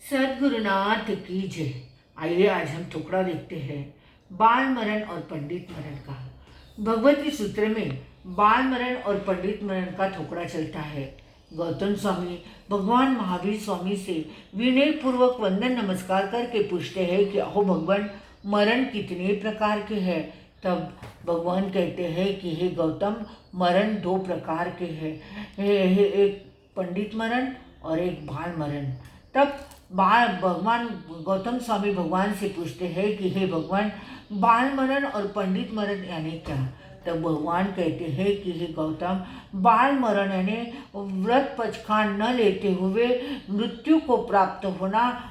सद्गुरुनाथ की जय। आइए आज हम टुकड़ा देखते हैं बाल मरण और पंडित मरण का। भगवती सूत्र में बाल मरण और पंडित मरण का टुकड़ा चलता है। गौतम स्वामी भगवान महावीर स्वामी से विनय पूर्वक वंदन नमस्कार करके पूछते हैं कि अहो भगवान, मरण कितने प्रकार के हैं। तब भगवान कहते हैं कि हे गौतम, मरण दो प्रकार के हैं, एक पंडित मरण और एक बाल मरण। तब भगवान गौतम स्वामी भगवान से पूछते हैं कि हे भगवान, बाल मरण और पंडित मरण यानी क्या। तब भगवान कहते हैं कि हे गौतम, बाल मरण यानी व्रत पचखान न लेते हुए मृत्यु को प्राप्त होना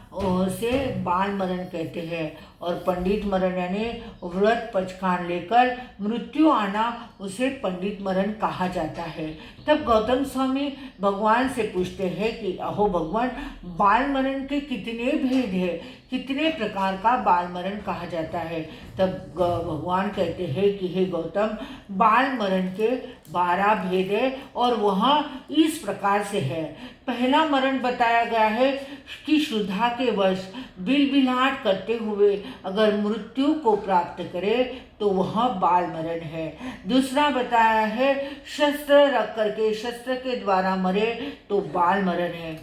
से बाल मरण कहते हैं, और पंडित मरण यानी व्रत पचखान लेकर मृत्यु आना, उसे पंडित मरण कहा जाता है। तब गौतम स्वामी भगवान से पूछते हैं कि अहो भगवान, बाल मरण के कितने भेद है, कितने प्रकार का बाल मरण कहा जाता है। तब भगवान कहते हैं कि हे गौतम, बाल मरण के 12 भेद है और वह इस प्रकार से है। पहला मरण बताया गया है कि शुद्धा के वश बिलबिलाहट करते हुए अगर मृत्यु को प्राप्त करे तो वह बाल मरण है। दूसरा बताया है शस्त्र रख करके शस्त्र के द्वारा मरे तो बाल मरण है।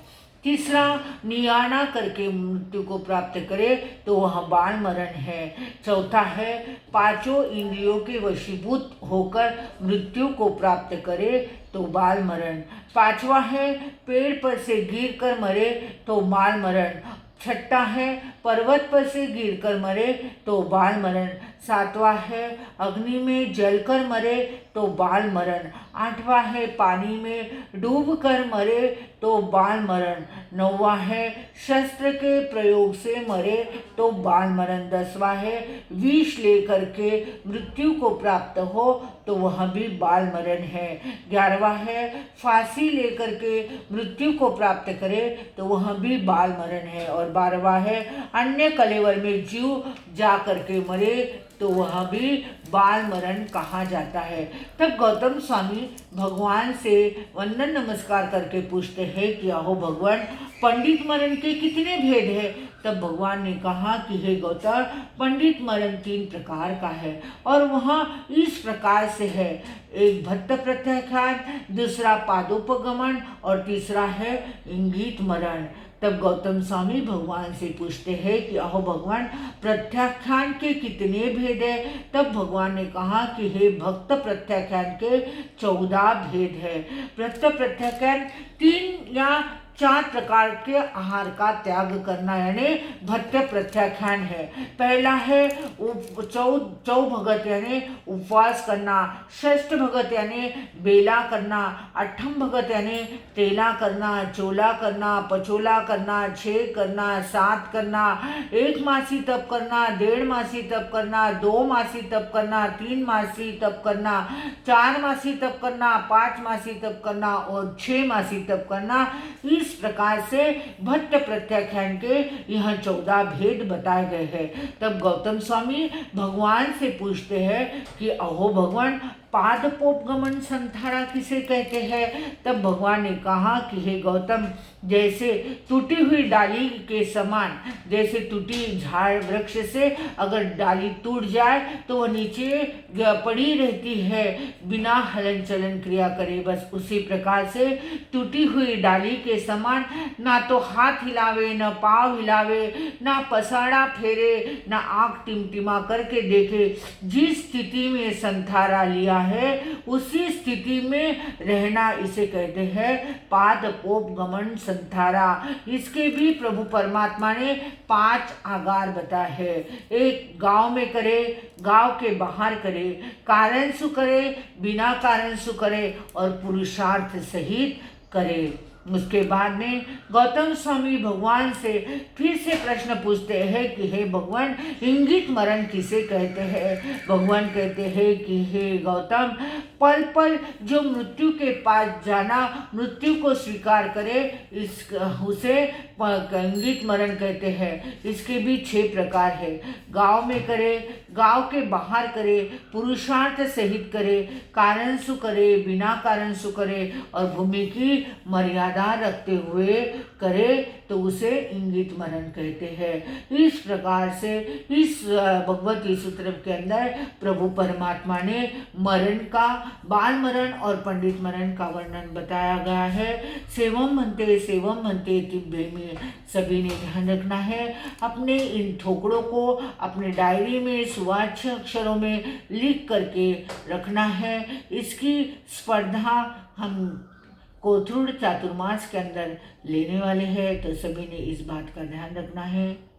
तीसरा, नियाना करके मृत्यु को प्राप्त करे तो वह बाल मरण है। चौथा है पांचों इंद्रियों के वशीभूत होकर मृत्यु को प्राप्त करे तो बाल मरण। पांचवा है पेड़ पर से गिर कर मरे तो बाल मरण। छठा है पर्वत पर से गिरकर मरे तो बाल मरण। सातवां है अग्नि में जलकर मरे तो बाल मरण। आठवां है पानी में डूब कर मरे तो बाल मरण। नौवां है शस्त्र के प्रयोग से मरे तो बाल मरण। 10वां है विष लेकर के मृत्यु को प्राप्त हो तो वह भी बाल मरण है। 11वां है फांसी लेकर के मृत्यु को प्राप्त करे तो वह भी बाल मरण है। और 12वां है अन्य कलेवर में जीव जा करके मरे तो वह भी बाल मरण कहा जाता है। तब गौतम स्वामी भगवान से वंदन नमस्कार करके पूछते हैं कि अहो भगवान, पंडित मरण के कितने भेद है। तब भगवान ने कहा कि हे गौतम, पंडित मरण 3 प्रकार का है और वह इस प्रकार से है। एक भक्त प्रत्याख्यान, दूसरा पादोपगमन और तीसरा है इंगित मरण। तब गौतम स्वामी भगवान से पूछते हैं कि अहो भगवान, प्रत्याख्यान के कितने भेद है। तब भगवान ने कहा कि हे भक्त प्रत्याख्यान के 14 भेद है। भक्त प्रत्याख्यान 3 या 4 प्रकार के आहार का त्याग करना यानी भक्त प्रत्याख्यान है। पहला है चौ भगत यानी उपवास करना, षष्ठ भगत यानी बेला करना, अठम भगत यानी तेला करना, चोला करना, पचोला करना, 6 करना, 7 करना, 1 मासी तप करना, 1.5 मासी तप करना, 2 मासी तप करना, 3 मासी तप करना, 4 मासी तप करना, 5 मासी तप करना और 6 मासी तप करना। इस प्रकार से भट्ट प्रत्याख्यान के यह 14 भेद बताए गए हैं। तब गौतम स्वामी भगवान से पूछते हैं कि अहो भगवान, पादपोपगमन संथारा किसे कहते हैं। तब भगवान ने कहा कि हे गौतम, जैसे टूटी हुई डाली के समान, जैसे टूटी झाड़ वृक्ष से अगर डाली टूट जाए तो वह नीचे पड़ी रहती है बिना हलन चलन क्रिया करे, बस उसी प्रकार से टूटी हुई डाली के समान ना तो हाथ हिलावे, न पाँव हिलावे, ना पसाड़ा फेरे, ना आँख टिमटिमा करके देखे, जिस स्थिति में संथारा लिया है उसी स्थिति में रहना, इसे कहते हैं पादपोपगमन संथारा। इसके भी प्रभु परमात्मा ने 5 आगार बताए हैं। एक गांव में करे, गांव के बाहर करे, कारण सु करे, बिना कारण सु करे और पुरुषार्थ सहित करे। उसके बाद में गौतम स्वामी भगवान से फिर से प्रश्न पूछते हैं कि हे भगवान, इंगित मरण किसे कहते हैं। भगवान कहते हैं कि हे गौतम, पल पल जो मृत्यु के पास जाना, मृत्यु को स्वीकार करे, उसे इंगित मरण कहते हैं। इसके भी 6 प्रकार है। गांव में करे, गांव के बाहर करे, पुरुषार्थ सहित करे, कारण सु करे, बिना कारण सु करे और भूमि की मर्यादा ज्यादा रखते हुए करे तो उसे इंगित मरण कहते हैं। इस प्रकार से इस भगवती सूत्र के अंदर प्रभु परमात्मा ने मरण का, बाल मरण और पंडित मरण का वर्णन बताया गया है। सेवम मनते तिब्बे में सभी ने ध्यान रखना है। अपने इन ठोकरों को अपने डायरी में सुवाच्य अक्षरों में लिख करके रखना है। इसकी स्पर्धा हम कोथरूड चातुर्मास के अंदर लेने वाले हैं, तो सभी ने इस बात का ध्यान रखना है।